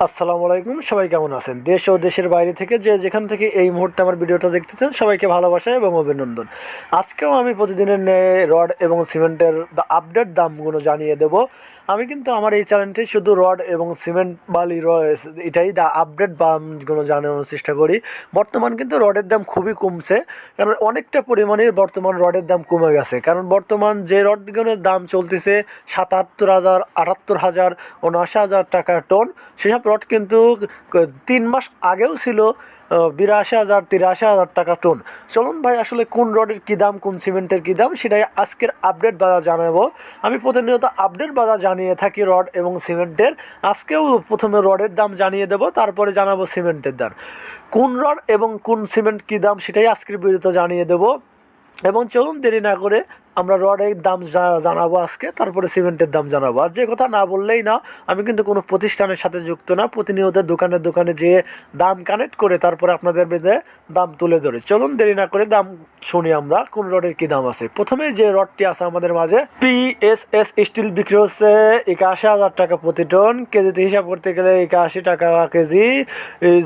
আসসালামু আলাইকুম, সবাই কেমন আছেন? দেশ ও দেশের বাইরে থেকে যে যেখান থেকে এই মুহূর্তে আমার ভিডিওটা দেখতেছেন সবাইকে ভালোবাসা এবং অভিনন্দন। আজকেও আমি প্রতিদিনের ন্যায় রড এবং সিমেন্টের আপডেট দামগুলো জানিয়ে দেব। আমি কিন্তু আমার এই চ্যানেলটি শুধু রড এবং সিমেন্ট বালি এটাই আপডেট দামগুলো জানানোর চেষ্টা করি। বর্তমান কিন্তু রডের দাম খুবই কমছে, কারণ অনেকটা পরিমাণে বর্তমান রডের দাম কমে গেছে। কারণ বর্তমান যে রডগুলোর দাম চলতেছে ৭৭,০০০, ৭৮,০০০, ৭৯,০০০ টাকা টন, সেসব রড কিন্তু ৩ মাস আগেও ছিল ৮২,০০০, ৮৩,০০০ টাকা টন। চলুন ভাই, আসলে কোন রডের কী দাম, কোন সিমেন্টের কী দাম, সেটাই আজকের আপডেট বাজার জানাবো। আমি প্রতিনিয়ত আপডেট বাজার জানিয়ে থাকি রড এবং সিমেন্টের। আজকেও প্রথমে রডের দাম জানিয়ে দেব, তারপরে জানাবো সিমেন্টের দাম। কোন রড এবং কোন সিমেন্ট কী দাম সেটাই আজকের ভিডিওতে জানিয়ে দেব। এবং চলুন দেরি না করে আমরা রডের দাম জানাবো আজকে, তারপরে সিমেন্টের দাম জানাবো। আর যে কথা না বললেই না, আমি কিন্তু কোনো প্রতিষ্ঠানের সাথে যুক্ত না, প্রতিনিয়ত দোকানে দোকানে যেয়ে দাম কানেক্ট করে তারপরে আপনাদের বেঁধে দাম তুলে ধরে। চলুন দেরি না করে দাম শুনি আমরা কোন রডের কী দাম আছে। প্রথমে যে রডটি আছে আমাদের মাঝে, পিএসএস স্টিল বিক্রি হচ্ছে ৮১,০০০ টাকা প্রতি টন, কেজিতে হিসাব করতে গেলে ৮১ টাকা কেজি।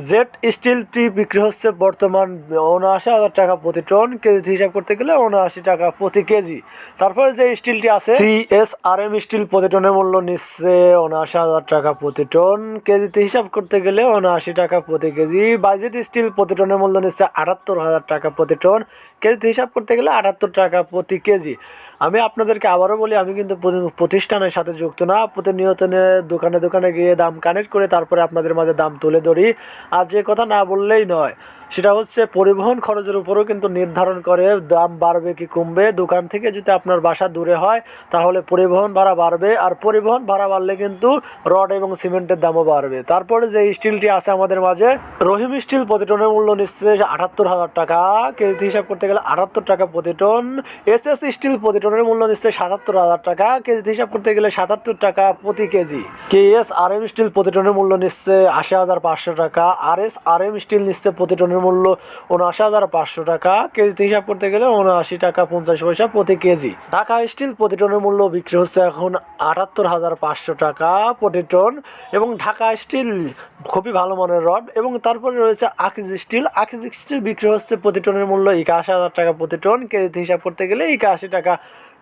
জেড স্টিলটি বিক্রি হচ্ছে বর্তমান ৭৯,০০০ টাকা প্রতি টন, কেজিতে হিসাব করতে গেলে ৭৯ টাকা প্রতি কেজি। তারপরে যে স্টিলটি আছে, সিএসআরএম স্টিল প্রতি টনের মূল্য নিচ্ছে ৭৯,০০০ টাকা প্রতি টন, কেজিতে হিসাব করতে গেলে ৭৯ টাকা প্রতি কেজি। বাইজেট স্টিল প্রতি টনের মূল্য নিচ্ছে ৭৮,০০০ টাকা প্রতি টন, কেজিতে হিসাব করতে গেলে ৭৮ টাকা প্রতি কেজি। আমি আপনাদেরকে আবারও বলি, আমি কিন্তু প্রতিষ্ঠানের সাথে যুক্ত না, প্রতিনিয়ত দোকানে দোকানে গিয়ে দাম কানেক্ট করে তারপরে আপনাদের মাঝে দাম তুলে ধরি। আর যে কথা না বললেই নয়, সেটা হচ্ছে পরিবহন খরচের উপরও কিন্তু নির্ধারণ করে দাম বাড়বে কি কমবে। দোকান থেকে যদি আপনার বাসা দূরে হয় তাহলে পরিবহন ভাড়া বাড়বে, আর পরিবহন ভাড়া বাড়লে কিন্তু রড এবং সিমেন্টের দামও বাড়বে। তারপরে যে স্টিলটি আছে আমাদের মাঝে, রহিম স্টিল প্রতি টনের মূল্য নিচ্ছে ৭৮,০০০ টাকা, কেজিতে হিসাব করতে গেলে ৭৮ টাকা প্রতি টন। এসএস স্টিল প্রতি টনের মূল্য নিচ্ছে ৭৭,০০০ টাকা, কেজিতে হিসাব করতে গেলে ৭৭ টাকা প্রতি কেজি। কেএসআরএম স্টিল প্রতি টনের মূল্য নিচ্ছে ৮০,৫০০ টাকা, আরএসআরএম স্টিল নিচ্ছে প্রতি টনের মূল্য ৭৯,৫০০ টাকা, কেজিতে হিসাব করতে গেলে ৭৯ টাকা ৫০ পয়সা প্রতি কেজি। ঢাকা স্টিল প্রতি টনের মূল্য বিক্রি হচ্ছে এখন ৭৮,৫০০ টাকা প্রতি টন, এবং ঢাকা স্টিল খুবই ভালো মানের রড। এবং তারপরে রয়েছে আকিজ স্টিল। আকিজ স্টিল বিক্রি হচ্ছে প্রতি টনের মূল্য ৮১,০০০ টাকা প্রতি টন, কেজিতে হিসাব করতে গেলে ৮১ টাকা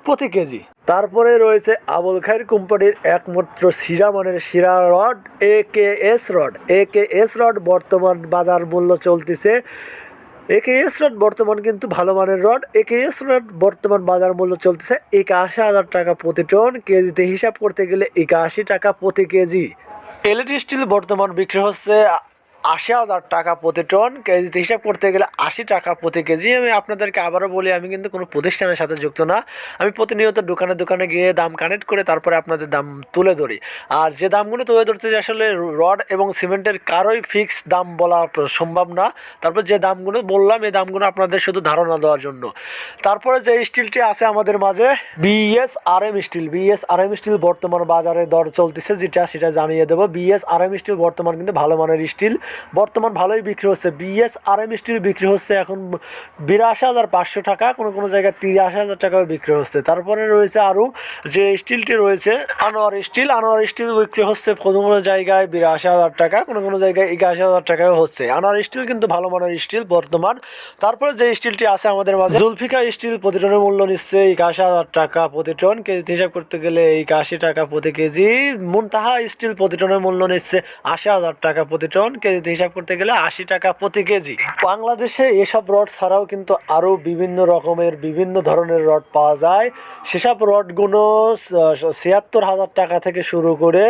প্রতি কেজি। তারপরে রয়েছে আবুল খায়ের কোম্পানির একমাত্র সেরা মানের সেরা rod, AKS rod. AKS rod বর্তমান বাজার মূল্য চলতেছে, একেএস রড বর্তমান কিন্তু ভালো মানের রড। একেএস রড বর্তমান বাজার মূল্য চলতেছে ৮১,০০০ টাকা প্রতি টন, কেজিতে হিসাব করতে গেলে ৮১ টাকা প্রতি কেজি। এলইডি স্টিল বর্তমান বিক্রি হচ্ছে ৮০,০০০ টাকা প্রতি টন, কেজিতে হিসাব করতে গেলে ৮০ টাকা প্রতি কেজি। আমি আপনাদেরকে আবারও বলি, আমি কিন্তু কোনো প্রতিষ্ঠানের সাথে যুক্ত না, আমি প্রতিনিয়ত দোকানে দোকানে গিয়ে দাম কানেক্ট করে তারপরে আপনাদের দাম তুলে ধরি। আর যে দামগুলো তুলে ধরছে, যে আসলে রড এবং সিমেন্টের কারোই ফিক্স দাম বলা সম্ভব না। তারপর যে দামগুলো বললাম, এই দামগুলো আপনাদের শুধু ধারণা দেওয়ার জন্য। তারপরে যে স্টিলটি আছে আমাদের মাঝে, বিএসআরএম স্টিল। বিএসআরএম স্টিল বর্তমান বাজারে দর চলতেছে সেটা জানিয়ে দেবো। বিএসআরএম স্টিল বর্তমান কিন্তু ভালো মানের স্টিল, বর্তমান ভালোই বিক্রি হচ্ছে। বিএসআরএম স্টিল বিক্রি হচ্ছে এখন ৮২,৫০০ টাকা, কোনো কোনো জায়গায় ৮৩,০০০ টাকাও বিক্রি হচ্ছে। তারপরে রয়েছে আরও যে স্টিলটি রয়েছে, আনোয়ার স্টিল। আনোয়ার স্টিল বিক্রি হচ্ছে কোনো কোনো জায়গায় ৮২,০০০ টাকা, কোনো কোনো জায়গায় ৮১,০০০ টাকাও হচ্ছে। আনোয়ার স্টিল কিন্তু ভালো মানের স্টিল বর্তমান। তারপরে যে স্টিলটি আছে আমাদের মাঝে, জুলফিকা স্টিল প্রতি টনের মূল্য নিচ্ছে ৮১,০০০ টাকা প্রতি টন, কেজিতে হিসাব করতে গেলে ৮১ টাকা প্রতি কেজি। মুনতাহা স্টিল প্রতি টনের মূল্য নিচ্ছে ৮০,০০০ টাকা প্রতি টন, কেজিতে হিসাব করতে গেলে ৮০ টাকা প্রতি কেজি। বাংলাদেশে এসব রড ছাড়াও কিন্তু আরও বিভিন্ন রকমের বিভিন্ন ধরনের রড পাওয়া যায়। সেসব রডগুলো ৭৬,০০০ টাকা থেকে শুরু করে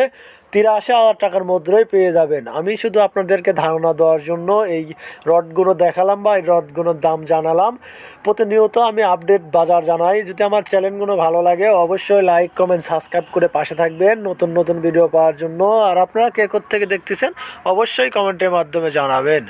৮৩,০০০ টাকার মধ্যেই পেয়ে যাবেন। আমি শুধু আপনাদেরকে ধারণা দেওয়ার জন্য এই রডগুলো দেখালাম বা এই রডগুলোর দাম জানালাম। প্রতিনিয়ত আমি আপডেট বাজার জানাই। যদি আমার চ্যানেলগুলো ভালো লাগে অবশ্যই লাইক কমেন্ট সাবস্ক্রাইব করে পাশে থাকবেন নতুন নতুন ভিডিও পাওয়ার জন্য। আর আপনারা কে কোথা থেকে দেখতেছেন অবশ্যই কমেন্টের মাধ্যমে জানাবেন।